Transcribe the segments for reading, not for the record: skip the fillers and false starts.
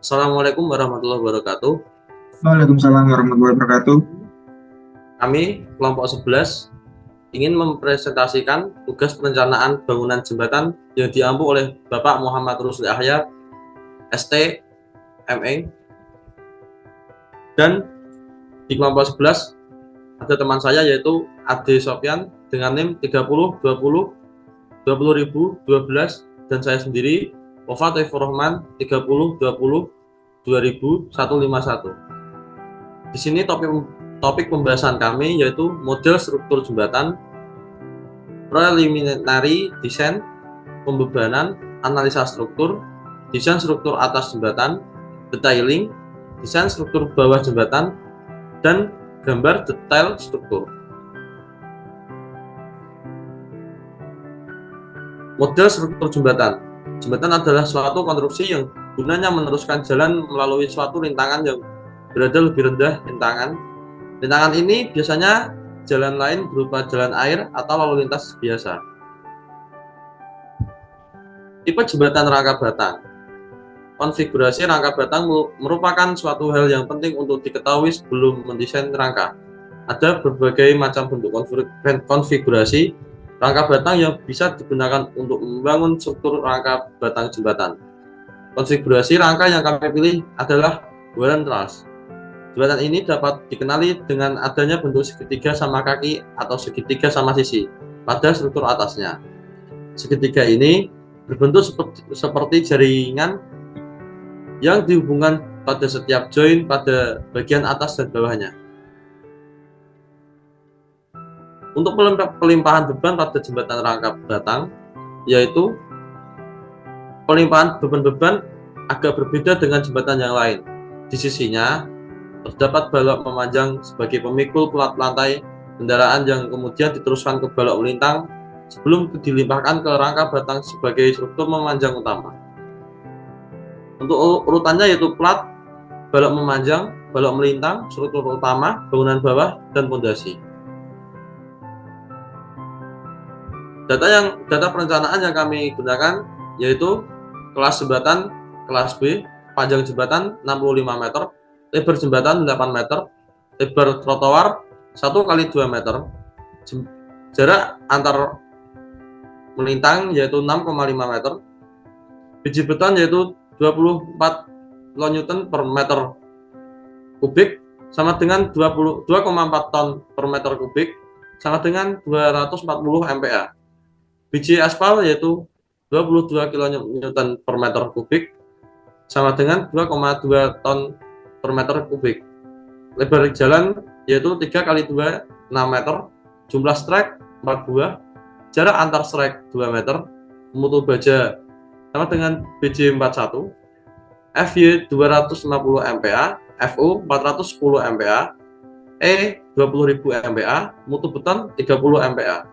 Assalamualaikum warahmatullahi wabarakatuh. Waalaikumsalam warahmatullahi wabarakatuh. Kami kelompok 11 ingin mempresentasikan tugas perencanaan bangunan jembatan yang diampu oleh Bapak Muhammad Rusli Yahya, ST, ME. Dan di kelompok 11 ada teman saya yaitu Ade Sofyan dengan NIM 30 20 20.012 dan saya sendiri Wafa Taifur Rahman 30 20 200151. Di sini topik pembahasan kami yaitu model struktur jembatan, preliminary desain, pembebanan, analisa struktur, desain struktur atas jembatan, detailing, desain struktur bawah jembatan, dan gambar detail struktur. Model struktur jembatan. Jembatan adalah suatu konstruksi yang gunanya meneruskan jalan melalui suatu rintangan yang berada lebih rendah rintangan. Rintangan ini biasanya jalan lain berupa jalan air atau lalu lintas biasa. Tipe jembatan rangka batang. Konfigurasi rangka batang merupakan suatu hal yang penting untuk diketahui sebelum mendesain rangka. Ada berbagai macam bentuk konfigurasi rangka batang yang bisa digunakan untuk membangun struktur rangka batang jembatan. Konfigurasi rangka yang kami pilih adalah Warren Truss. Jembatan ini dapat dikenali dengan adanya bentuk segitiga sama kaki atau segitiga sama sisi pada struktur atasnya. Segitiga ini berbentuk seperti jaringan yang dihubungkan pada setiap join pada bagian atas dan bawahnya. Untuk pelimpahan beban pada jembatan rangka batang, yaitu pelimpahan beban agak berbeda dengan jembatan yang lain. Di sisinya terdapat balok memanjang sebagai pemikul pelat lantai kendaraan yang kemudian diteruskan ke balok melintang sebelum dilimpahkan ke rangka batang sebagai struktur memanjang utama. Untuk urutannya yaitu plat, balok memanjang, balok melintang, struktur utama, bangunan bawah, dan pondasi. Data perencanaan yang kami gunakan yaitu kelas jembatan kelas B, panjang jembatan 65 meter, lebar jembatan 8 meter, lebar trotoar 1 kali 2 meter, jarak antar melintang yaitu 6,5 meter, biji beton yaitu 24 kN per meter kubik sama dengan 2,4 ton per meter kubik sama dengan 240 MPa. Biji aspal yaitu 22 kN per meter kubik sama dengan 2,2 ton per meter kubik. Lebar jalan yaitu 3 kali 2 6 meter, jumlah strek 4 buah, jarak antar strek 2 meter, mutu baja sama dengan BJ41, FY 250 MPa, FU 410 MPa, E 20.000 MPa, mutu beton 30 MPa.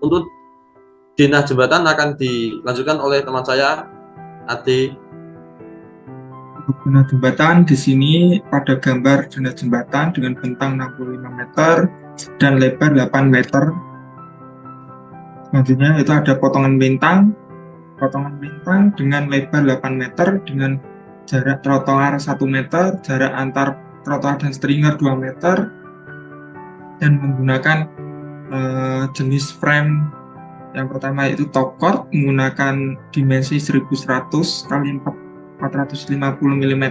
Untuk dinah jembatan akan dilanjutkan oleh teman saya, Ade. Untuk dinah jembatan di sini pada gambar dinah jembatan dengan bentang 65 meter dan lebar 8 meter. Selanjutnya itu ada potongan bintang dengan lebar 8 meter dengan jarak trotoar 1 meter, jarak antar trotoar dan stringer 2 meter, dan menggunakan jenis frame yang pertama yaitu top chord menggunakan dimensi 1100 x 450 mm,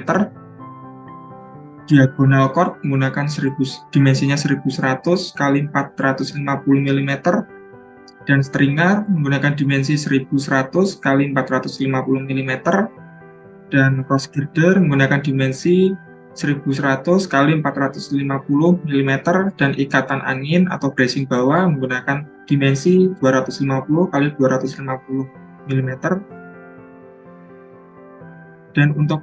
diagonal chord menggunakan dimensinya 1100 x 450 mm, dan stringer menggunakan dimensi 1100 x 450 mm, dan cross girder menggunakan dimensi 1100 x 450 mm, dan ikatan angin atau bracing bawah menggunakan dimensi 250 x 250 mm. Dan untuk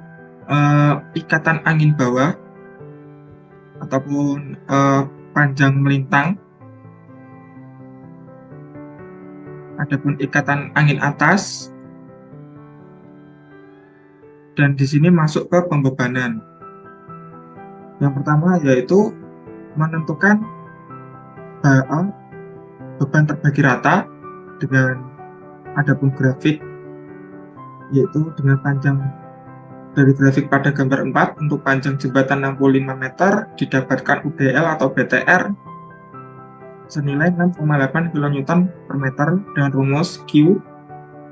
ikatan angin bawah ataupun panjang melintang, adapun ikatan angin atas, dan di sini masuk ke pembebanan. Yang pertama yaitu menentukan beban terbagi rata dengan Adapun grafik yaitu dengan panjang dari grafik pada gambar 4 untuk panjang jembatan 65 meter didapatkan UDL atau BTR senilai 6,8 kN per meter dengan rumus Q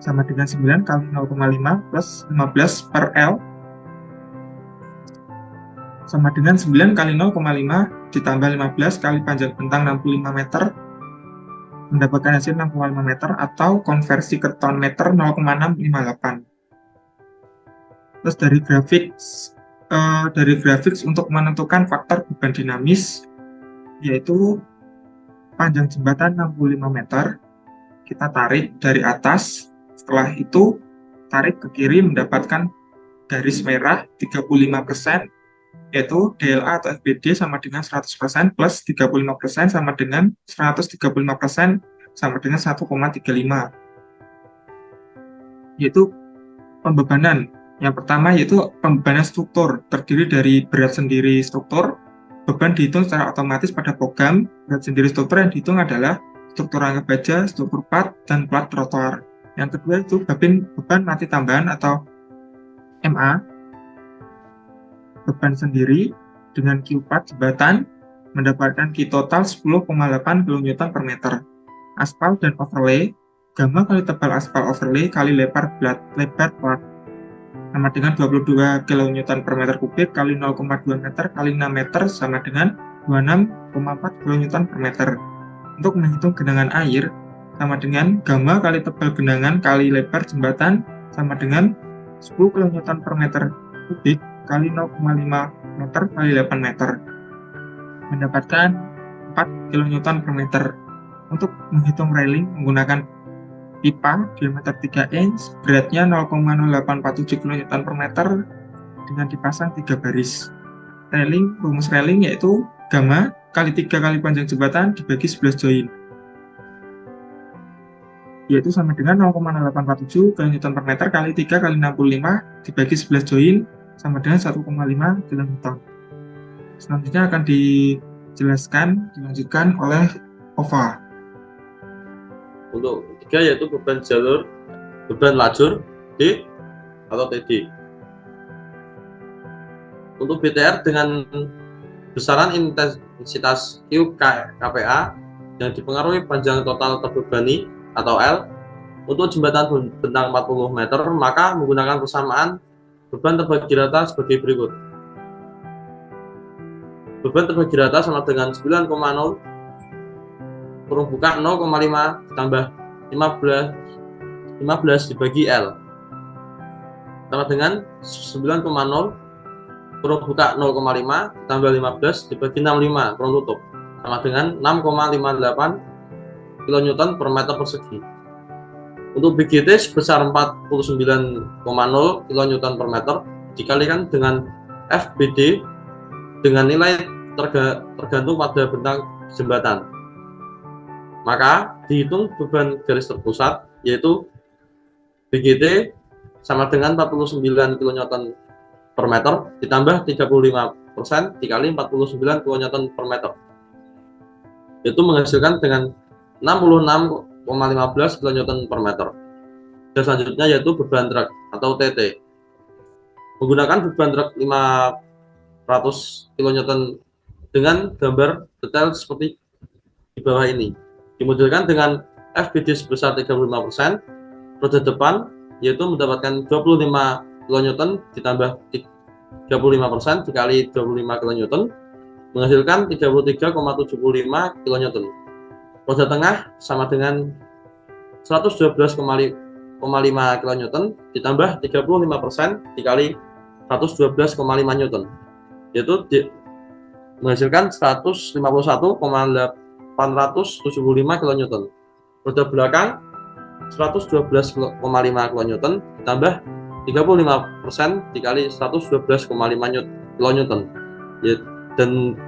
sama dengan 9 kali 0,5 plus 15 per L sama dengan 9 kali 0,5 ditambah 15 kali panjang bentang 65 meter mendapatkan hasil 6,5 meter atau konversi ke ton meter 0,658. Terus dari grafik untuk menentukan faktor beban dinamis yaitu panjang jembatan 65 meter kita tarik dari atas, setelah itu tarik ke kiri mendapatkan garis merah 35% yaitu DLA atau FBD sama dengan 100% plus 35% sama dengan 135% sama dengan 1,35 yaitu pembebanan. Yang pertama yaitu pembebanan struktur terdiri dari berat sendiri struktur, beban dihitung secara otomatis pada program, berat sendiri struktur yang dihitung adalah struktur rangka baja, struktur plat, dan plat trotoar. Yang kedua itu beban mati tambahan atau MA, beban sendiri dengan Q4 jembatan mendapatkan Q total 10,8 kN per meter. Aspal dan overlay, gamma kali tebal aspal overlay kali lebar plat sama dengan 22 kN per meter kubik kali 0,2 meter kali 6 meter sama dengan 26,4 kN per meter. Untuk menghitung genangan air sama dengan gamma kali tebal genangan kali lebar jembatan sama dengan 10 kN per meter kubik kali 0,5 meter kali 8 meter mendapatkan 4 kN per meter. Untuk menghitung railing menggunakan pipa diameter 3 inch, beratnya 0,0847 kN per meter dengan dipasang 3 baris. Rumus railing yaitu gamma kali 3 kali panjang jembatan dibagi 11 join, yaitu sama dengan 0,0847 kN per meter kali 3 kali 65 dibagi 11 join sama dengan 1,5 kN. Selanjutnya akan dilanjutkan oleh OVA. Untuk ketiga yaitu beban lajur D atau TD. Untuk BTR dengan besaran intensitas Q KPA yang dipengaruhi panjang total terbebani atau L untuk jembatan bentang 40 meter, maka menggunakan persamaan beban terbagi rata sebagai berikut. Beban terbagi rata sama dengan 9,0 perumbukan 0,5 ditambah 15 dibagi L sama dengan 9,0 perumbukan 0,5 ditambah 15 dibagi 65 kurang tutup sama dengan 6,58 kN per meter persegi. Untuk BGT sebesar 49,0 kN per meter dikalikan dengan FBD dengan nilai tergantung pada bentang jembatan. Maka dihitung beban garis terpusat yaitu BGT sama dengan 49 kN per meter ditambah 35% dikali 49 kN per meter. Itu menghasilkan dengan 66,15 kN per meter. Dan selanjutnya yaitu beban truk atau TT. Menggunakan beban truk 500 kN dengan gambar detail seperti di bawah ini. Dimodelkan dengan FBD sebesar 35%, roda depan yaitu mendapatkan 25 kN ditambah 35% dikali 25 kN menghasilkan 33,75 kN. Roda tengah sama dengan 112,5 kN ditambah 35% dikali 112,5 Newton, yaitu menghasilkan 151,875 kN. Roda belakang 112,5 kN ditambah 35% dikali 112,5 kN dan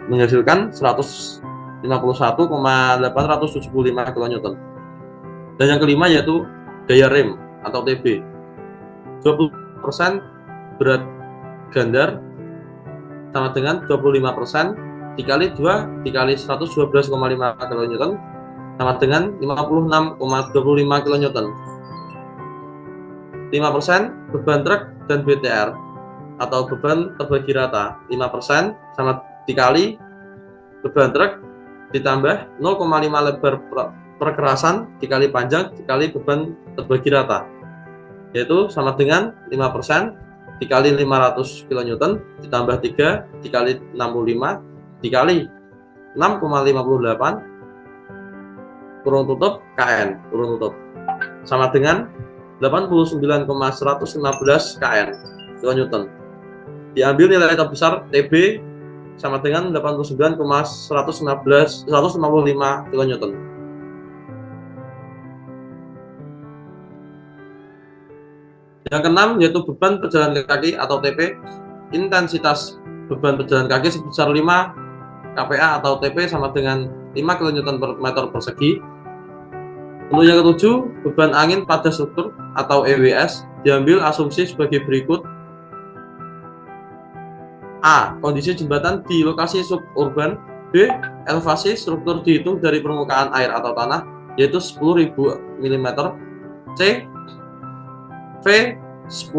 menghasilkan 151,875 kN. Dan yang kelima yaitu gaya rem atau TB. 20% berat gandar sama dengan 25% dikali 2 dikali 112,5 kN sama dengan 56,25 kN. 5% beban truk dan BTR atau beban terbagi rata. 5% sama dikali beban truk ditambah 0,5 lebar perkerasan dikali panjang dikali beban terbagi rata, yaitu sama dengan 5% dikali 500 kN ditambah 3 dikali 65 dikali 6,58 kurung tutup KN kurung tutup sama dengan 89,115 KN kilonewton. Diambil nilai terbesar TB sama dengan 89,155 kilonewton. Yang keenam yaitu beban berjalan kaki atau TP. Intensitas beban berjalan kaki sebesar 5 kPa atau TP sama dengan 5 kN per meter persegi. Untuk yang ketujuh, beban angin pada struktur atau EWS diambil asumsi sebagai berikut. A. Kondisi jembatan di lokasi suburban. B. Elevasi struktur dihitung dari permukaan air atau tanah, yaitu 10.000 mm. C. V 10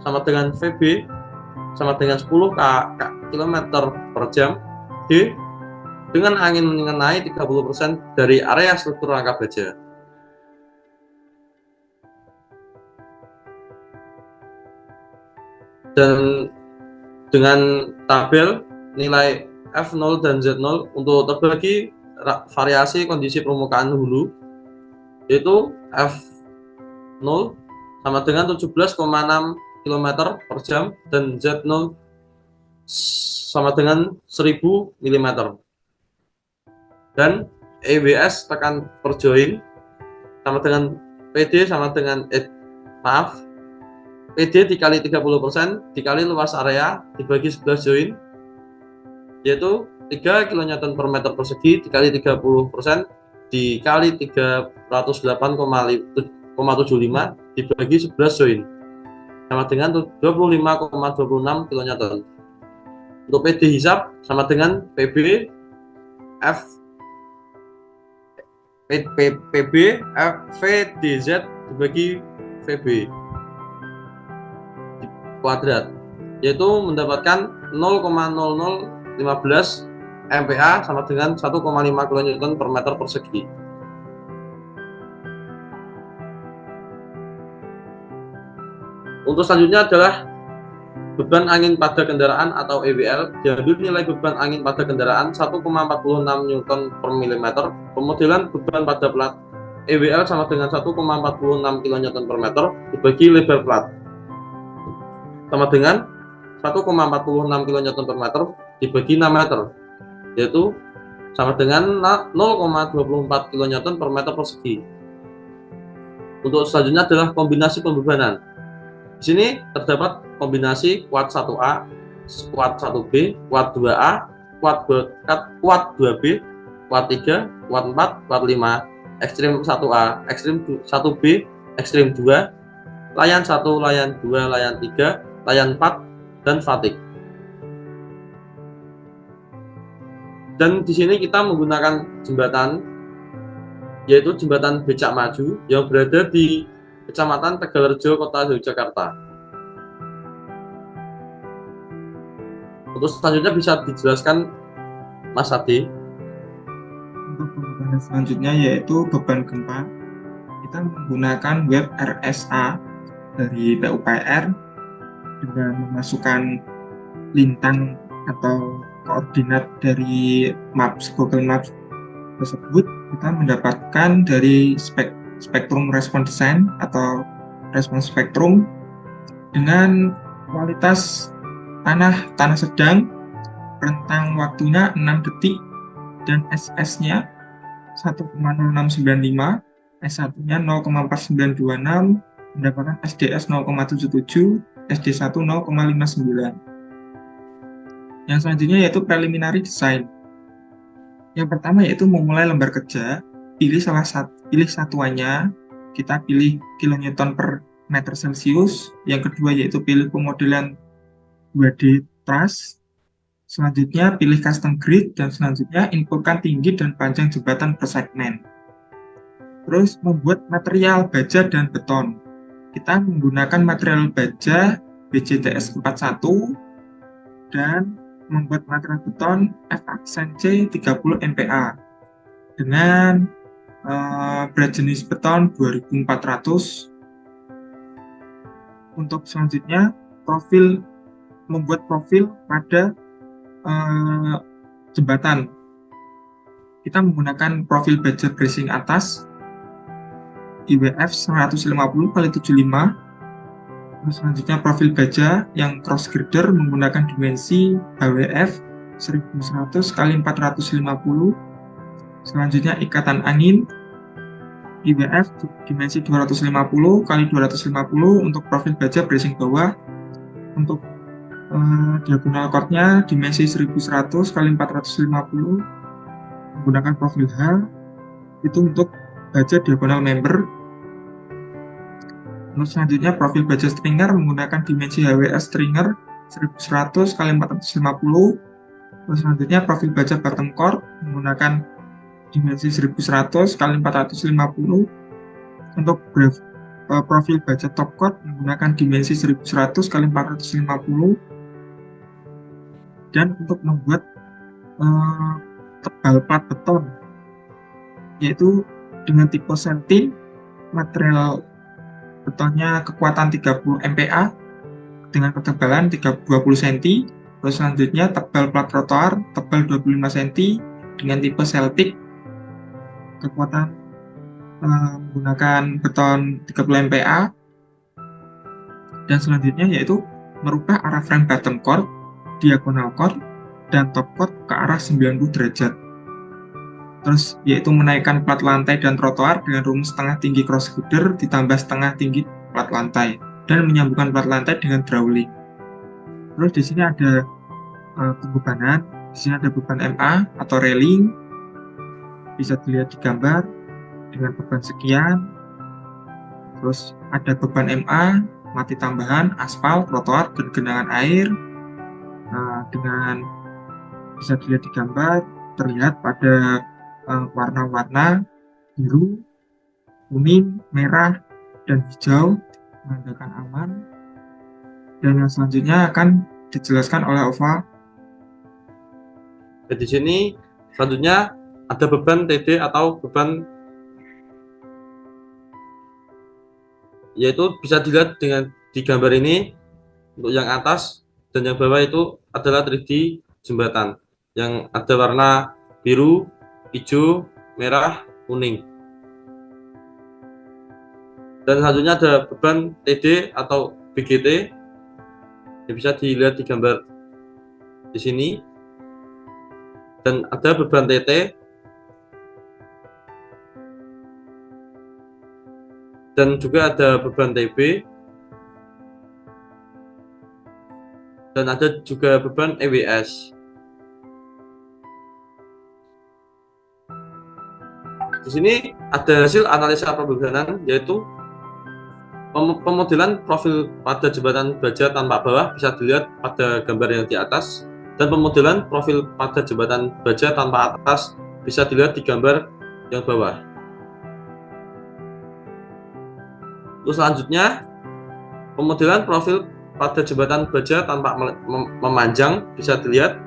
sama dengan VB sama dengan 10 km per jam. D. Dengan angin mengenai 30% dari area struktur rangka baja. Dan dengan tabel nilai F0 dan Z0 untuk terbagi variasi kondisi permukaan hulu, yaitu F0 sama dengan 17,6 km per jam dan Z0 sama dengan 1000 mm. Dan EWS tekan per join sama dengan PD sama dengan PD dikali 30% dikali luas area dibagi 11 join, yaitu 3 kN per meter persegi dikali 30% dikali 308,75 dibagi 11 join sama dengan 25,26 kN. Untuk PD hisap sama dengan PB VDZ dibagi VB kuadrat, yaitu mendapatkan 0,0015 MPa sama dengan 1,5 kN per meter persegi. Untuk selanjutnya adalah beban angin pada kendaraan atau EWL. Diambil nilai beban angin pada kendaraan 1,46 Newton per milimeter. Pemodelan beban pada plat EWL sama dengan 1,46 kN per meter dibagi lebar plat sama dengan 1,46 kN per meter dibagi 6 meter, yaitu sama dengan 0,24 kN per meter persegi. Untuk selanjutnya adalah kombinasi pembebanan. Di sini terdapat kombinasi kuat 1A, kuat 1B, kuat 2A, kuat 2B, kuat 3, kuat 4, kuat 5, ekstrim 1A, ekstrim 1B, ekstrim 2, layan 1, layan 2, layan 3, layan 4, dan fatigue. Dan di sini kita menggunakan jembatan, yaitu jembatan Becak Maju yang berada di Kecamatan Tegalrejo, Kota Yogyakarta. Untuk selanjutnya bisa dijelaskan Mas Adi. Untuk pembebanan selanjutnya yaitu beban gempa. Kita menggunakan web RSA dari PUPR dengan memasukkan lintang atau koordinat dari Google Maps tersebut. Kita mendapatkan dari spektrum respon design atau respons spektrum dengan kualitas tanah sedang, rentang waktunya 6 detik, dan SS-nya 1,0695, S1-nya 0,4926, mendapatkan SDS 0,77, SD1 0,59. Yang selanjutnya yaitu preliminary design. Yang pertama yaitu memulai lembar kerja, pilih satuannya, kita pilih kilonewton per meter Celsius. Yang kedua yaitu pilih pemodelan 2D truss. Selanjutnya pilih custom grid, dan selanjutnya inputkan tinggi dan panjang jembatan per segmen. Terus membuat material baja dan beton. kita menggunakan material baja BJTS 41 dan membuat material beton F-Accent C 30 MPa dengan berat jenis beton 2400. Untuk selanjutnya membuat profil pada jembatan. Kita menggunakan profil baja bracing atas IWF 150x75. Terus selanjutnya profil baja yang cross girder menggunakan dimensi HWF 1100x450. Selanjutnya ikatan angin IWF dimensi 250x250 untuk profil baja bracing bawah. Untuk diagonal chordnya dimensi 1100x450 menggunakan profil H, itu untuk baja diagonal member. Lalu selanjutnya profil baja stringer menggunakan dimensi HWS stringer 1100x450. Lalu selanjutnya profil baja bottom chord menggunakan dimensi 1100x450. Untuk profil baja top chord menggunakan dimensi 1100x450. Dan untuk membuat tebal plat beton, yaitu dengan tipe sentin, material betonnya kekuatan 30 MPa dengan ketebalan 20 cm. Terus selanjutnya tebal plat trotoar tebal 25 cm dengan tipe Celtic, kekuatan menggunakan beton 30 MPa. Dan selanjutnya yaitu merubah arah frame bottom chord, diagonal chord, dan top chord ke arah 90 derajat. Terus yaitu menaikkan plat lantai dan trotoar dengan rumus setengah tinggi cross girder ditambah setengah tinggi plat lantai dan menyambungkan plat lantai dengan drawling. Terus di sini ada pembebanan. Di sini ada beban MA atau railing, bisa dilihat di gambar dengan beban sekian. Terus ada beban MA, mati tambahan, aspal, trotoar, dan genangan air. Dengan bisa dilihat di gambar, terlihat pada warna-warna biru, kuning, merah, dan hijau menandakan aman. Dan yang selanjutnya akan dijelaskan oleh Ova. Di sini selanjutnya ada beban TD atau beban, yaitu bisa dilihat dengan di gambar ini. Untuk yang atas dan yang bawah itu adalah 3D jembatan yang ada warna biru, hijau, merah, kuning. Dan selanjutnya ada beban TD atau BGT yang bisa dilihat di gambar di sini. Dan ada beban TT dan juga ada beban TB dan ada juga beban EWS. Di sini ada hasil analisa pembebanan, yaitu pemodelan profil pada jembatan baja tanpa bawah bisa dilihat pada gambar yang di atas, dan pemodelan profil pada jembatan baja tanpa atas bisa dilihat di gambar yang bawah. Terus selanjutnya pemodelan profil pada jembatan baja tanpa memanjang bisa dilihat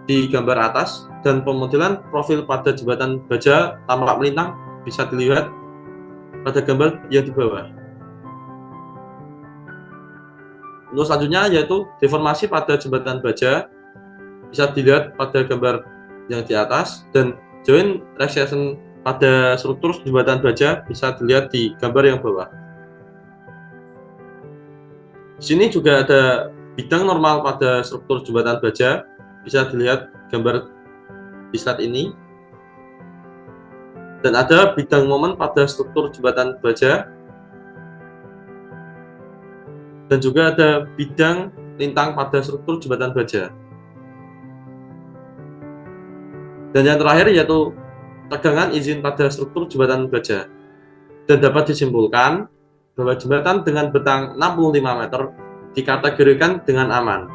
di gambar atas, dan pemodelan profil pada jembatan baja tanpa melintang bisa dilihat pada gambar yang di bawah. Untuk selanjutnya yaitu deformasi pada jembatan baja bisa dilihat pada gambar yang di atas, dan joint recession pada struktur jembatan baja bisa dilihat di gambar yang bawah. Di sini juga ada bidang normal pada struktur jembatan baja, bisa dilihat gambar di slide ini. Dan ada bidang momen pada struktur jembatan baja, dan juga ada bidang lintang pada struktur jembatan baja. Dan yang terakhir yaitu tegangan izin pada struktur jembatan baja. Dan dapat disimpulkan bahwa jembatan dengan bentang 65 meter dikategorikan dengan aman.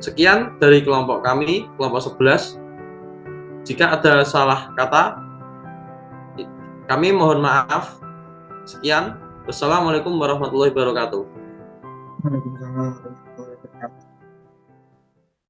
Sekian dari kelompok kami, kelompok 11. Jika ada salah kata, kami mohon maaf. Sekian, wassalamualaikum warahmatullahi wabarakatuh. Waalaikumsalam warahmatullahi wabarakatuh.